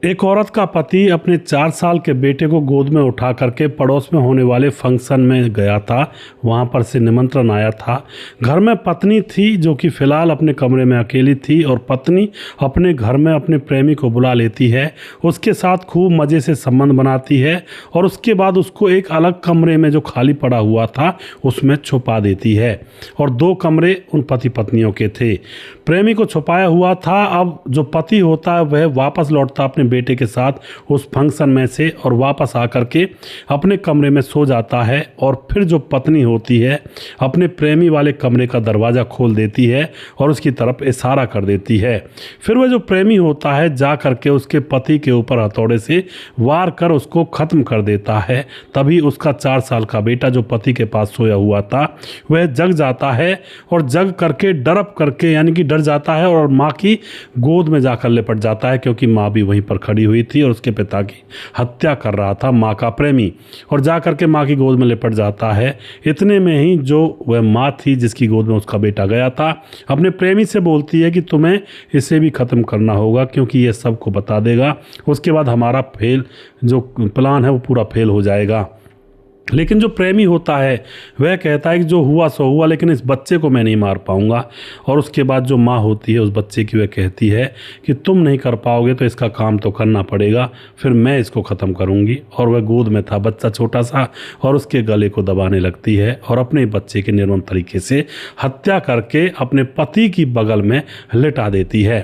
एक औरत का पति अपने 4 साल के बेटे को गोद में उठा करके पड़ोस में होने वाले फंक्शन में गया था। वहां पर से निमंत्रण आया था। घर में पत्नी थी जो कि फिलहाल अपने कमरे में अकेली थी और पत्नी अपने घर में अपने प्रेमी को बुला लेती है, उसके साथ खूब मज़े से संबंध बनाती है और उसके बाद उसको एक अलग कमरे में जो खाली पड़ा हुआ था उसमें छुपा देती है। और 2 कमरे उन पति पत्नियों के थे। प्रेमी को छुपाया हुआ था। अब जो पति होता है वह वापस लौटता अपने बेटे के साथ उस फंक्शन में से और वापस आकर के अपने कमरे में सो जाता है। और फिर जो पत्नी होती है अपने प्रेमी वाले कमरे का दरवाज़ा खोल देती है और उसकी तरफ इशारा कर देती है। फिर वह जो प्रेमी होता है जा करके उसके पति के ऊपर हथौड़े से वार कर उसको ख़त्म कर देता है। तभी उसका 4 साल का बेटा जो पति के पास सोया हुआ था वह जग जाता है और जग करके डरप करके यानी कि डर जाता है और माँ की गोद में जाकर लिपट जाता है, क्योंकि माँ भी वहीं पर खड़ी हुई थी और उसके पिता की हत्या कर रहा था माँ का प्रेमी। और जा करके माँ की गोद में लिपट जाता है। इतने में ही जो वह माँ थी जिसकी गोद में उसका बेटा गया था अपने प्रेमी से बोलती है कि तुम्हें इसे भी ख़त्म करना होगा, क्योंकि ये सबको बता देगा। उसके बाद हमारा जो प्लान है वो पूरा फेल हो जाएगा। लेकिन जो प्रेमी होता है वह कहता है कि जो हुआ सो हुआ, लेकिन इस बच्चे को मैं नहीं मार पाऊंगा। और उसके बाद जो माँ होती है उस बच्चे की वह कहती है कि तुम नहीं कर पाओगे तो इसका काम तो करना पड़ेगा, फिर मैं इसको ख़त्म करूंगी। और वह गोद में था बच्चा छोटा सा और उसके गले को दबाने लगती है और अपने बच्चे की निर्मम तरीके से हत्या करके अपने पति की बगल में लिटा देती है।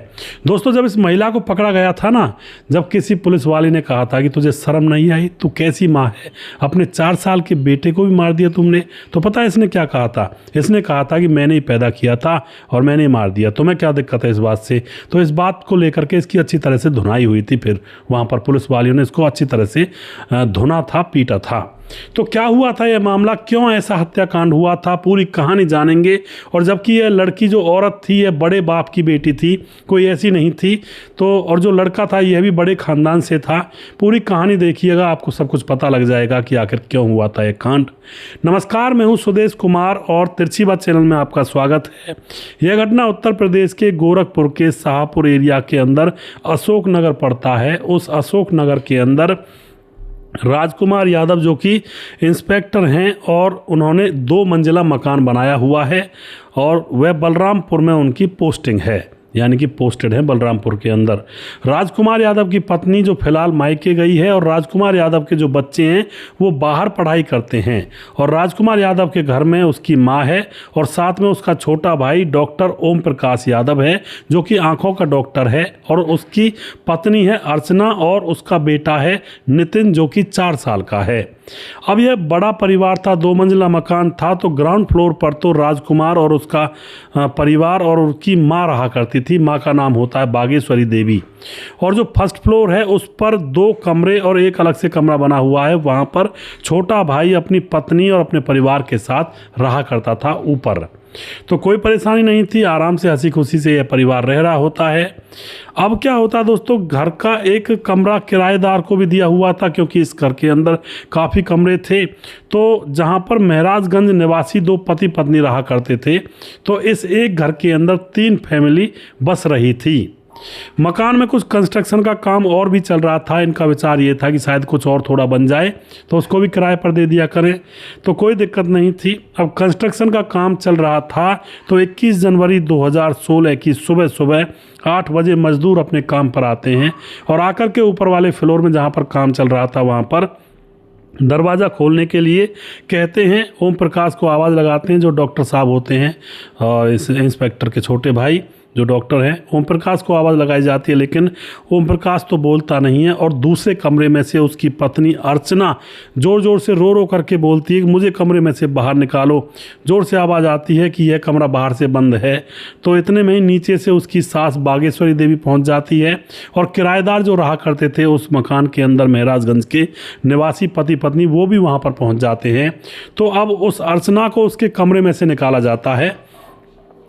दोस्तों, जब इस महिला को पकड़ा गया था ना, जब किसी पुलिस वाले ने कहा था कि तुझे शर्म नहीं आई, तू कैसी माँ है, अपने 4 साल के बेटे को भी मार दिया तुमने, तो पता है इसने क्या कहा था? इसने कहा था कि मैंने ही पैदा किया था और मैंने ही मार दिया, तुम्हें क्या दिक्कत है इस बात से? तो इस बात को लेकर के इसकी अच्छी तरह से धुनाई हुई थी। फिर वहां पर पुलिस वालियों ने इसको अच्छी तरह से धुना था, पीटा था। तो क्या हुआ था यह मामला, क्यों ऐसा हत्याकांड हुआ था, पूरी कहानी जानेंगे। और जबकि यह लड़की जो औरत थी यह बड़े बाप की बेटी थी, कोई ऐसी नहीं थी। तो और जो लड़का था यह भी बड़े खानदान से था। पूरी कहानी देखिएगा, आपको सब कुछ पता लग जाएगा कि आखिर क्यों हुआ था यह कांड। नमस्कार, मैं हूं सुदेश कुमार और तिरछी बात चैनल में आपका स्वागत है। यह घटना उत्तर प्रदेश के गोरखपुर के शाहपुर एरिया के अंदर अशोक नगर पड़ता है। उस अशोक नगर के अंदर राजकुमार यादव जो कि इंस्पेक्टर हैं और उन्होंने 2 मंजिला मकान बनाया हुआ है और वह बलरामपुर में उनकी पोस्टिंग है, यानी कि पोस्टेड है बलरामपुर के अंदर। राजकुमार यादव की पत्नी जो फिलहाल मायके गई है और राजकुमार यादव के जो बच्चे हैं वो बाहर पढ़ाई करते हैं। और राजकुमार यादव के घर में उसकी माँ है और साथ में उसका छोटा भाई डॉक्टर ओम प्रकाश यादव है जो कि आंखों का डॉक्टर है। और उसकी पत्नी है अर्चना और उसका बेटा है नितिन जो कि 4 साल का है। अब यह बड़ा परिवार था, 2 मंजिला मकान था। तो ग्राउंड फ्लोर पर तो राजकुमार और उसका परिवार और उसकी माँ रहा करती थी। माँ का नाम होता है बागेश्वरी देवी। और जो फर्स्ट फ्लोर है उस पर 2 कमरे और एक अलग से कमरा बना हुआ है। वहाँ पर छोटा भाई अपनी पत्नी और अपने परिवार के साथ रहा करता था ऊपर। तो कोई परेशानी नहीं थी, आराम से हंसी खुशी से यह परिवार रह रहा होता है। अब क्या होता है दोस्तों, घर का एक कमरा किराएदार को भी दिया हुआ था, क्योंकि इस घर के अंदर काफ़ी कमरे थे। तो जहां पर महराजगंज निवासी 2 पति पत्नी रहा करते थे, तो इस एक घर के अंदर 3 फैमिली बस रही थी। मकान में कुछ कंस्ट्रक्शन का काम और भी चल रहा था। इनका विचार ये था कि शायद कुछ और थोड़ा बन जाए तो उसको भी किराए पर दे दिया करें, तो कोई दिक्कत नहीं थी। अब कंस्ट्रक्शन का काम चल रहा था तो 21 जनवरी 2016 की सुबह 8 बजे मजदूर अपने काम पर आते हैं और आकर के ऊपर वाले फ्लोर में जहाँ पर काम चल रहा था वहाँ पर दरवाज़ा खोलने के लिए कहते हैं। ओम प्रकाश को आवाज़ लगाते हैं जो डॉक्टर साहब होते हैं और इस इंस्पेक्टर के छोटे भाई जो डॉक्टर हैं। ओम प्रकाश को आवाज़ लगाई जाती है, लेकिन ओम प्रकाश तो बोलता नहीं है। और दूसरे कमरे में से उसकी पत्नी अर्चना ज़ोर ज़ोर से रो करके बोलती है कि मुझे कमरे में से बाहर निकालो। ज़ोर से आवाज़ आती है कि यह कमरा बाहर से बंद है। तो इतने में ही नीचे से उसकी सास बागेश्वरी देवी पहुंच जाती है और किराएदार जो रहा करते थे उस मकान के अंदर महराजगंज के निवासी पति पत्नी वो भी वहाँ पर पहुँच जाते हैं। तो अब उस अर्चना को उसके कमरे में से निकाला जाता है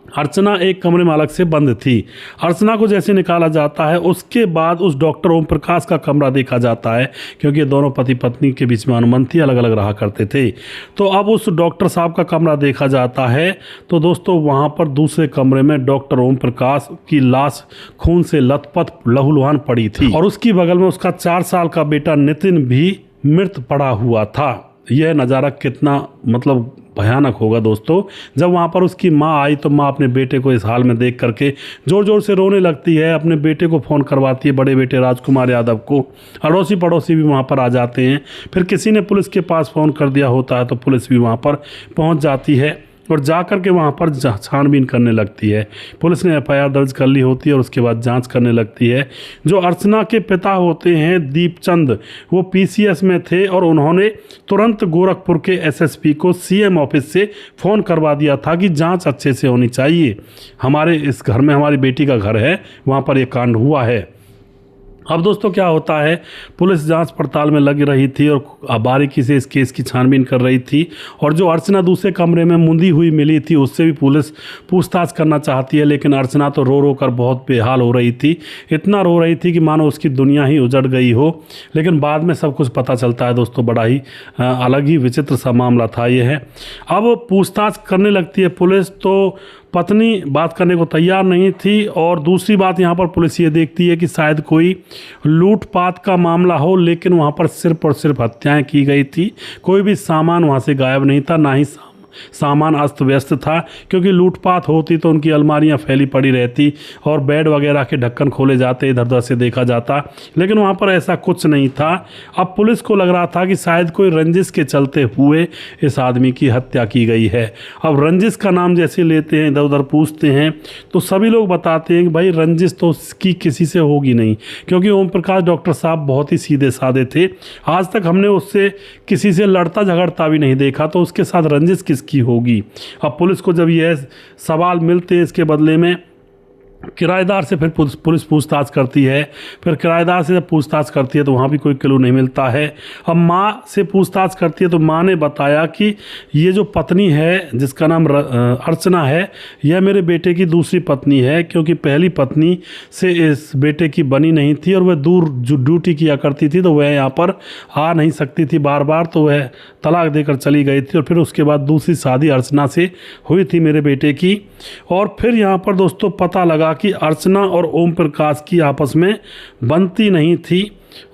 अर्चना एक कमरे में अलग से बंद थी। अर्चना को जैसे निकाला जाता है उसके बाद उस डॉक्टर ओम प्रकाश का कमरा देखा जाता है, क्योंकि दोनों पति पत्नी के बीच में अनुबंध थी, अलग अलग रहा करते थे। तो अब उस डॉक्टर साहब का कमरा देखा जाता है तो दोस्तों वहाँ पर दूसरे कमरे में डॉक्टर ओम प्रकाश की लाश खून से लथपथ लहूलुहान पड़ी थी और उसकी बगल में उसका 4 साल का बेटा नितिन भी मृत पड़ा हुआ था। यह नज़ारा कितना मतलब भयानक होगा दोस्तों। जब वहाँ पर उसकी माँ आई तो माँ अपने बेटे को इस हाल में देख करके ज़ोर ज़ोर से रोने लगती है, अपने बेटे को फ़ोन करवाती है, बड़े बेटे राजकुमार यादव को। अड़ोसी पड़ोसी भी वहाँ पर आ जाते हैं। फिर किसी ने पुलिस के पास फ़ोन कर दिया होता है तो पुलिस भी वहाँ पर पहुँच जाती है और जा कर के वहाँ पर छानबीन करने लगती है। पुलिस ने एफआईआर दर्ज कर ली होती है और उसके बाद जांच करने लगती है। जो अर्चना के पिता होते हैं दीपचंद, वो पीसीएस में थे और उन्होंने तुरंत गोरखपुर के एसएसपी को सीएम ऑफिस से फ़ोन करवा दिया था कि जांच अच्छे से होनी चाहिए। हमारे इस घर में हमारी बेटी का घर है, वहाँ पर ये कांड हुआ है। अब दोस्तों क्या होता है, पुलिस जांच पड़ताल में लग रही थी और बारीकी से इस केस की छानबीन कर रही थी और जो अर्चना दूसरे कमरे में मुंदी हुई मिली थी उससे भी पुलिस पूछताछ करना चाहती है, लेकिन अर्चना तो रो रो कर बहुत बेहाल हो रही थी। इतना रो रही थी कि मानो उसकी दुनिया ही उजड़ गई हो। लेकिन बाद में सब कुछ पता चलता है दोस्तों, बड़ा ही अलग ही विचित्र सा मामला था ये है। अब पूछताछ करने लगती है पुलिस तो पत्नी बात करने को तैयार नहीं थी और दूसरी बात यहाँ पर पुलिस ये देखती है कि शायद कोई लूटपाट का मामला हो, लेकिन वहाँ पर सिर्फ और सिर्फ हत्याएं की गई थी। कोई भी सामान वहाँ से गायब नहीं था, ना ही सामान अस्त व्यस्त था, क्योंकि लूटपाट होती तो उनकी अलमारियां फैली पड़ी रहती और बेड वगैरह के ढक्कन खोले जाते, इधर उधर से देखा जाता, लेकिन वहाँ पर ऐसा कुछ नहीं था। अब पुलिस को लग रहा था कि शायद कोई रंजिश के चलते हुए इस आदमी की हत्या की गई है। अब रंजिश का नाम जैसे लेते हैं, इधर उधर पूछते हैं तो सभी लोग बताते हैं कि भाई रंजिश तो उसकी किसी से होगी नहीं, क्योंकि ओम प्रकाश डॉक्टर साहब बहुत ही सीधे साधे थे। आज तक हमने उससे किसी से लड़ता झगड़ता भी नहीं देखा, तो उसके साथ रंजिश की होगी। अब पुलिस को जब यह सवाल मिलते हैं, इसके बदले में किराएदार से फिर पुलिस पूछताछ करती है। फिर किराएदार से जब पूछताछ करती है तो वहाँ भी कोई क्लू नहीं मिलता है। अब माँ से पूछताछ करती है तो माँ ने बताया कि ये जो पत्नी है जिसका नाम अर्चना है, यह मेरे बेटे की दूसरी पत्नी है, क्योंकि पहली पत्नी से इस बेटे की बनी नहीं थी और वह दूर जो ड्यूटी किया करती थी तो वह यहाँ पर आ नहीं सकती थी बार बार, तो वह तलाक देकर चली गई थी और फिर उसके बाद दूसरी शादी अर्चना से हुई थी मेरे बेटे की। और फिर यहाँ पर दोस्तों पता लगा कि अर्चना और ओम प्रकाश की आपस में बनती नहीं थी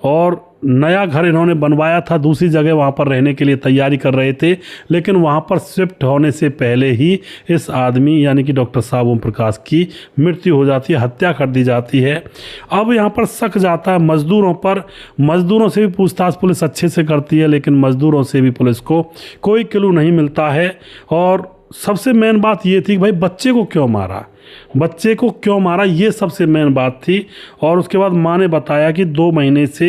और नया घर इन्होंने बनवाया था दूसरी जगह, वहाँ पर रहने के लिए तैयारी कर रहे थे, लेकिन वहाँ पर शिफ्ट होने से पहले ही इस आदमी यानी कि डॉक्टर साहब ओम प्रकाश की मृत्यु हो जाती है, हत्या कर दी जाती है। अब यहाँ पर शक जाता है मजदूरों पर। मजदूरों से भी पूछताछ पुलिस अच्छे से करती है, लेकिन मजदूरों से भी पुलिस को कोई क्लू नहीं मिलता है। और सबसे मेन बात ये थी कि भाई बच्चे को क्यों मारा, ये सबसे मेन बात थी। और उसके बाद माँ ने बताया कि 2 महीने से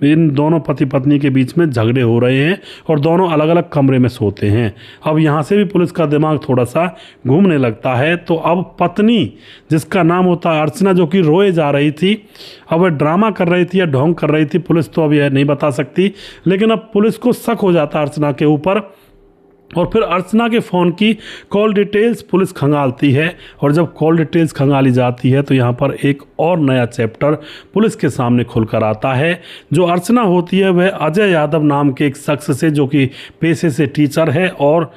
इन दोनों पति पत्नी के बीच में झगड़े हो रहे हैं और दोनों अलग अलग कमरे में सोते हैं। अब यहाँ से भी पुलिस का दिमाग थोड़ा सा घूमने लगता है। तो अब पत्नी जिसका नाम होता है अर्चना, जो कि रोए जा रही थी, अब वह ड्रामा कर रही थी या ढोंग कर रही थी, पुलिस तो अब यह नहीं बता सकती, लेकिन अब पुलिस को शक हो जाता है अर्चना के ऊपर। और फिर अर्चना के फ़ोन की कॉल डिटेल्स पुलिस खंगालती है और जब कॉल डिटेल्स खंगाली जाती है तो यहाँ पर एक और नया चैप्टर पुलिस के सामने खुलकर आता है। जो अर्चना होती है वह अजय यादव नाम के एक शख्स से, जो कि पेशे से टीचर है, और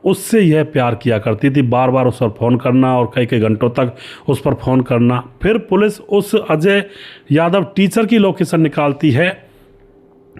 उससे यह प्यार किया करती थी। बार बार उस पर फ़ोन करना और कई घंटों तक उस पर फ़ोन करना। फिर पुलिस उस अजय यादव टीचर की लोकेशन निकालती है,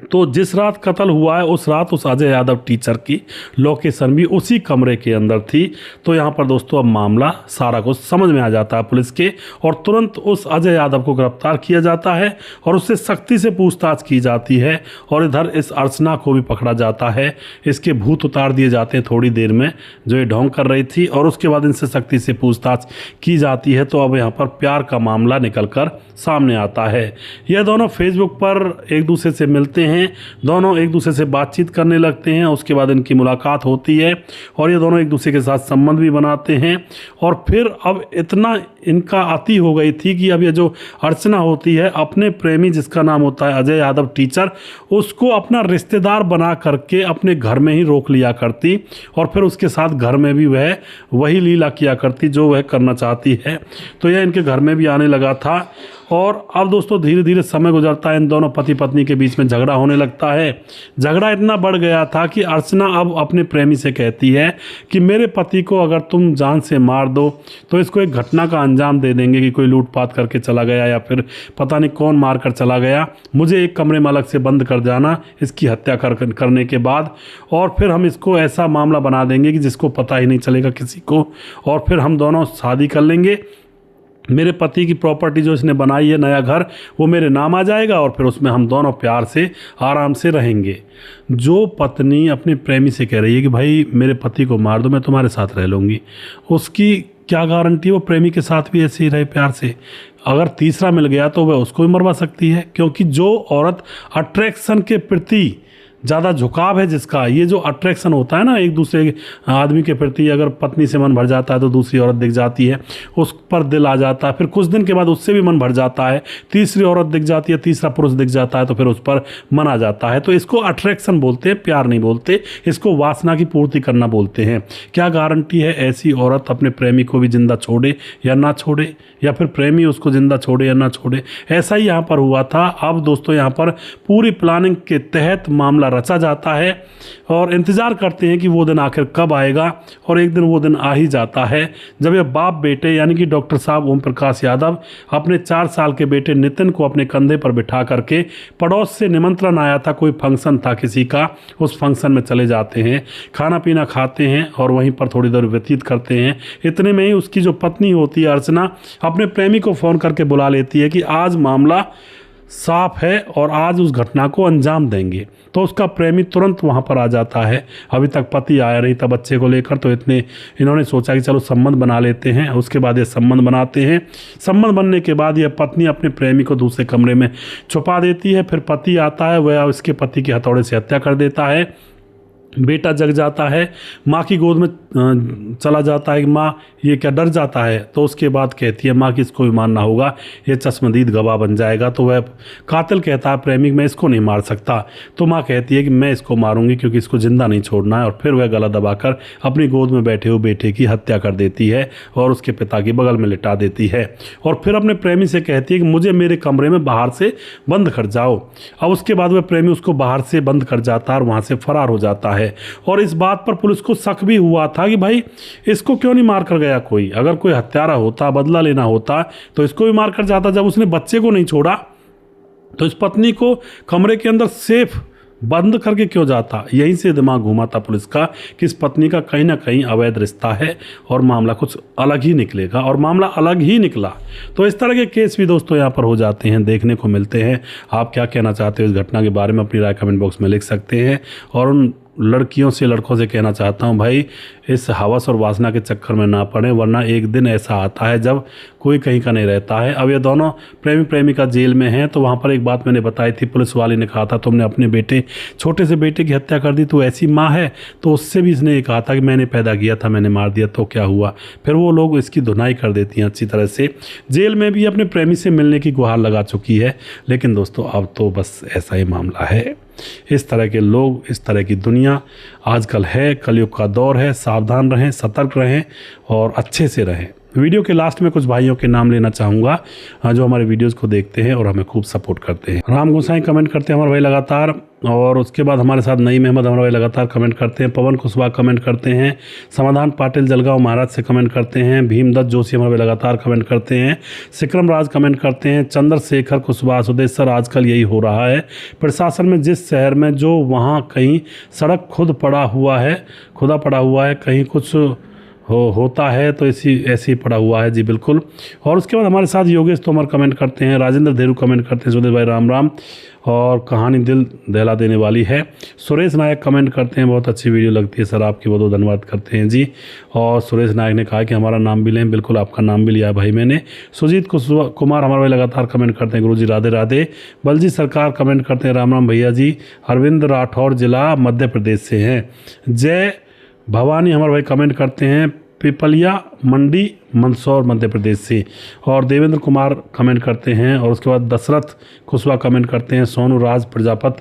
तो जिस रात कत्ल हुआ है उस रात उस अजय यादव टीचर की लोकेशन भी उसी कमरे के अंदर थी। तो यहाँ पर दोस्तों अब मामला सारा कुछ समझ में आ जाता है पुलिस के, और तुरंत उस अजय यादव को गिरफ्तार किया जाता है और उससे सख्ती से पूछताछ की जाती है। और इधर इस अर्चना को भी पकड़ा जाता है, इसके भूत उतार दिए जाते हैं थोड़ी देर में, जो ये ढोंग कर रही थी, और उसके बाद इनसे सख्ती से पूछताछ की जाती है। तो अब यहाँ पर प्यार का मामला निकल कर सामने आता है। यह दोनों फेसबुक पर एक दूसरे से मिलते हैं हैं, दोनों एक दूसरे से बातचीत करने लगते हैं। उसके बाद इनकी मुलाकात होती है और ये दोनों एक दूसरे के साथ संबंध भी बनाते हैं। और फिर अब इतना इनका अति हो गई थी कि अब ये जो अर्चना होती है, अपने प्रेमी जिसका नाम होता है अजय यादव टीचर, उसको अपना रिश्तेदार बना करके अपने घर में ही रोक लिया करती और फिर उसके साथ घर में भी वह वही लीला किया करती जो वह करना चाहती है। तो यह इनके घर में भी आने लगा था। और अब दोस्तों धीरे धीरे समय गुजरता है, इन दोनों पति पत्नी के बीच में झगड़ा होने लगता है। झगड़ा इतना बढ़ गया था कि अर्चना अब अपने प्रेमी से कहती है कि मेरे पति को अगर तुम जान से मार दो तो इसको एक घटना का अंजाम दे देंगे कि कोई लूटपाट करके चला गया या फिर पता नहीं कौन मार कर चला गया। मुझे एक कमरे में अलग से बंद कर जाना इसकी हत्या करने के बाद, और फिर हम इसको ऐसा मामला बना देंगे कि जिसको पता ही नहीं चलेगा किसी को, और फिर हम दोनों शादी कर लेंगे। मेरे पति की प्रॉपर्टी जो इसने बनाई है, नया घर, वो मेरे नाम आ जाएगा और फिर उसमें हम दोनों प्यार से आराम से रहेंगे। जो पत्नी अपने प्रेमी से कह रही है कि भाई मेरे पति को मार दो, मैं तुम्हारे साथ रह लूँगी, उसकी क्या गारंटी वो प्रेमी के साथ भी ऐसे ही रहे प्यार से। अगर तीसरा मिल गया तो वह उसको भी मरवा सकती है, क्योंकि जो औरत अट्रैक्शन के प्रति ज़्यादा झुकाव है, जिसका ये जो अट्रैक्शन होता है ना एक दूसरे आदमी के प्रति, अगर पत्नी से मन भर जाता है तो दूसरी औरत दिख जाती है, उस पर दिल आ जाता है, फिर कुछ दिन के बाद उससे भी मन भर जाता है, तीसरी औरत दिख जाती है, तीसरा पुरुष दिख जाता है, तो फिर उस पर मन आ जाता है। तो इसको अट्रैक्शन बोलते हैं, प्यार नहीं बोलते, इसको वासना की पूर्ति करना बोलते हैं। क्या गारंटी है ऐसी औरत अपने प्रेमी को भी जिंदा छोड़े या ना छोड़े, या फिर प्रेमी उसको जिंदा छोड़े या ना छोड़े। ऐसा ही यहाँ पर हुआ था। अब दोस्तों यहाँ पर पूरी प्लानिंग के तहत मामला रचा जाता है और इंतज़ार करते हैं कि वो दिन आखिर कब आएगा। और एक दिन वो दिन आ ही जाता है जब ये बाप बेटे यानी कि डॉक्टर साहब ओम प्रकाश यादव अपने 4 साल के बेटे नितिन को अपने कंधे पर बिठा करके, पड़ोस से निमंत्रण आया था, कोई फंक्शन था किसी का, उस फंक्शन में चले जाते हैं, खाना पीना खाते हैं और वहीं पर थोड़ी देर व्यतीत करते हैं। इतने में ही उसकी जो पत्नी होती है अर्चना अपने प्रेमी को फ़ोन करके बुला लेती है कि आज मामला साफ है और आज उस घटना को अंजाम देंगे। तो उसका प्रेमी तुरंत वहाँ पर आ जाता है। अभी तक पति आया नहीं था बच्चे को लेकर, तो इन्होंने सोचा कि चलो संबंध बना लेते हैं। उसके बाद ये संबंध बनाते हैं। संबंध बनने के बाद यह पत्नी अपने प्रेमी को दूसरे कमरे में छुपा देती है। फिर पति आता है, वह उसके पति के हथौड़े से हत्या कर देता है। बेटा जग जाता है, माँ की गोद में चला जाता है कि माँ ये क्या, डर जाता है। तो उसके बाद कहती है माँ कि इसको भी मारना होगा, ये चश्मदीद गवाह बन जाएगा। तो वह कातिल कहता है प्रेमी मैं इसको नहीं मार सकता। तो माँ कहती है कि मैं इसको मारूंगी क्योंकि इसको जिंदा नहीं छोड़ना है। और फिर वह गला दबाकर अपनी गोद में बैठे हुए बेटे की हत्या कर देती है और उसके पिता की बगल में लिटा देती है। और फिर अपने प्रेमी से कहती है कि मुझे मेरे कमरे में बाहर से बंद कर जाओ। अब उसके बाद वह प्रेमी उसको बाहर से बंद कर जाता है और वहाँ से फरार हो जाता है। और इस बात पर पुलिस को शक भी हुआ था कि भाई इसको क्यों नहीं मार कर गया कोई। अगर कोई हत्यारा होता, बदला लेना होता, तो इसको भी मार कर जाता। जब उसने बच्चे को नहीं छोड़ा तो इस पत्नी को कमरे के अंदर सेफ बंद करके क्यों जाता। यहीं से दिमाग घूमा था पुलिस का कि इस पत्नी का कहीं ना कहीं अवैध रिश्ता है और मामला कुछ अलग ही निकलेगा, और मामला अलग ही निकला। तो इस तरह के केस भी दोस्तों यहाँ पर हो जाते हैं, देखने को मिलते हैं। आप क्या कहना चाहते हो इस घटना के बारे में, अपनी राय कमेंट बॉक्स में लिख सकते हैं। और उन लड़कियों से, लड़कों से कहना चाहता हूँ भाई इस हवस और वासना के चक्कर में ना पड़े, वरना एक दिन ऐसा आता है जब कोई कहीं का नहीं रहता है। अब ये दोनों प्रेमी प्रेमिका जेल में हैं, तो वहाँ पर एक बात मैंने बताई थी, पुलिस वाले ने कहा था तुमने अपने बेटे, छोटे से बेटे की हत्या कर दी, तो ऐसी माँ है। तो उससे भी इसने ये कहा था कि मैंने पैदा किया था, मैंने मार दिया, तो क्या हुआ। फिर वो लोग इसकी धुनाई कर देती हैं अच्छी तरह से। जेल में भी अपने प्रेमी से मिलने की गुहार लगा चुकी है। लेकिन दोस्तों अब तो बस ऐसा ही मामला है। इस तरह के लोग, इस तरह की दुनिया आजकल है, कलयुग का दौर है। सावधान रहें, सतर्क रहें और अच्छे से रहें। वीडियो के लास्ट में कुछ भाइयों के नाम लेना चाहूँगा जो हमारे वीडियोस को देखते हैं और हमें खूब सपोर्ट करते हैं। राम गोसाई कमेंट करते हैं हमारे भाई लगातार, और उसके बाद हमारे साथ नईम अहमद हमारे भाई लगातार कमेंट करते हैं। पवन कुशवाहा कमेंट करते हैं। समाधान पाटिल जलगांव महाराज से कमेंट करते हैं। भीमदत्त जोशी हमारे भाई लगातार कमेंट करते हैं। सिक्रम राज कमेंट करते हैं। चंद्रशेखर कुशवाहा, सुदेश सर आजकल यही हो रहा है प्रशासन में, जिस शहर में जो वहाँ कहीं सड़क खुदा पड़ा हुआ है, कहीं कुछ होता है तो ऐसी पड़ा हुआ है जी बिल्कुल। और उसके बाद हमारे साथ योगेश तोमर कमेंट करते हैं, राजेंद्र धेरू कमेंट करते हैं, सुदेश भाई राम राम, और कहानी दिल दहला देने वाली है। सुरेश नायक कमेंट करते हैं, बहुत अच्छी वीडियो लगती है सर आपकी, बहुत धन्यवाद करते हैं जी। और सुरेश नायक ने कहा कि हमारा नाम भी लें, बिल्कुल आपका नाम भी लिया है भाई मैंने। सुजीत कुमार हमारे भाई लगातार कमेंट करते हैं, गुरुजी राधे राधे। बलजीत सरकार कमेंट करते हैं, राम राम भैया जी। अरविंद राठौर जिला मध्य प्रदेश से हैं। जय भवानी हमारे भाई कमेंट करते हैं, पिपलिया मंडी मंदसौर मध्य प्रदेश से। और देवेंद्र कुमार कमेंट करते हैं, और उसके बाद दशरथ कुशवाहा कमेंट करते हैं, सोनू राज प्रजापत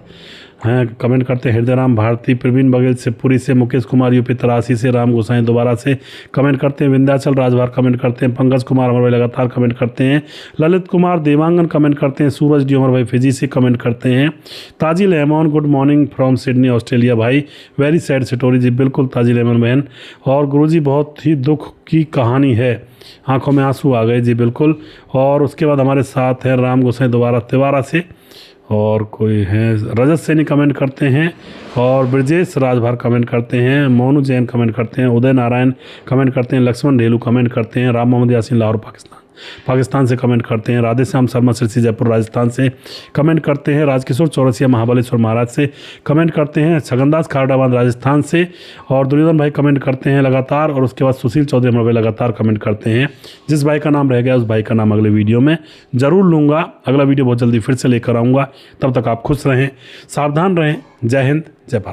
हैं कमेंट करते हैं, हृदय राम भारती, प्रवीण बघेल से पुरी से, मुकेश कुमार यूपी तरासी से, राम गोसाई दोबारा से कमेंट करते हैं, विंध्याचल राजभार कमेंट करते हैं, पंकज कुमार हमारे भाई लगातार कमेंट करते हैं, ललित कुमार देवांगन कमेंट करते हैं, सूरज डी हमारे भाई फिजी से कमेंट करते हैं, Tajil Rahman good morning from Sydney Australia भाई, वेरी सैड स्टोरी जी, बिल्कुल ताजिल रहमान बहन। और गुरुजी बहुत ही दुख की कहानी है, आंखों में आंसू आ गए जी बिल्कुल। और उसके बाद हमारे साथ है राम गोसाई दोबारा तिवारा से, और कोई हैं रजत सैनी कमेंट करते हैं, और ब्रजेश राजभार कमेंट करते हैं, मोनू जैन कमेंट करते हैं, उदय नारायण कमेंट करते हैं, लक्ष्मण ढेलू कमेंट करते हैं, राम मोहम्मद यासीन लाहौर पाकिस्तान से कमेंट करते हैं, राधे श्याम शर्मा सिरसी जयपुर राजस्थान से कमेंट करते हैं, राजकिशोर चौरसिया महाबलेश्वर महाराज से कमेंट करते हैं, छगनदास खारडाबाद राजस्थान से, और दुर्योधन भाई कमेंट करते हैं लगातार। और उसके बाद सुशील चौधरी हमारे भाई लगातार कमेंट करते हैं। जिस भाई का नाम रह गया उस भाई का नाम अगले वीडियो में ज़रूर लूँगा, अगला वीडियो बहुत जल्दी फिर से लेकर आऊँगा। तब तक आप खुश रहें, सावधान रहें। जय हिंद, जय भारत।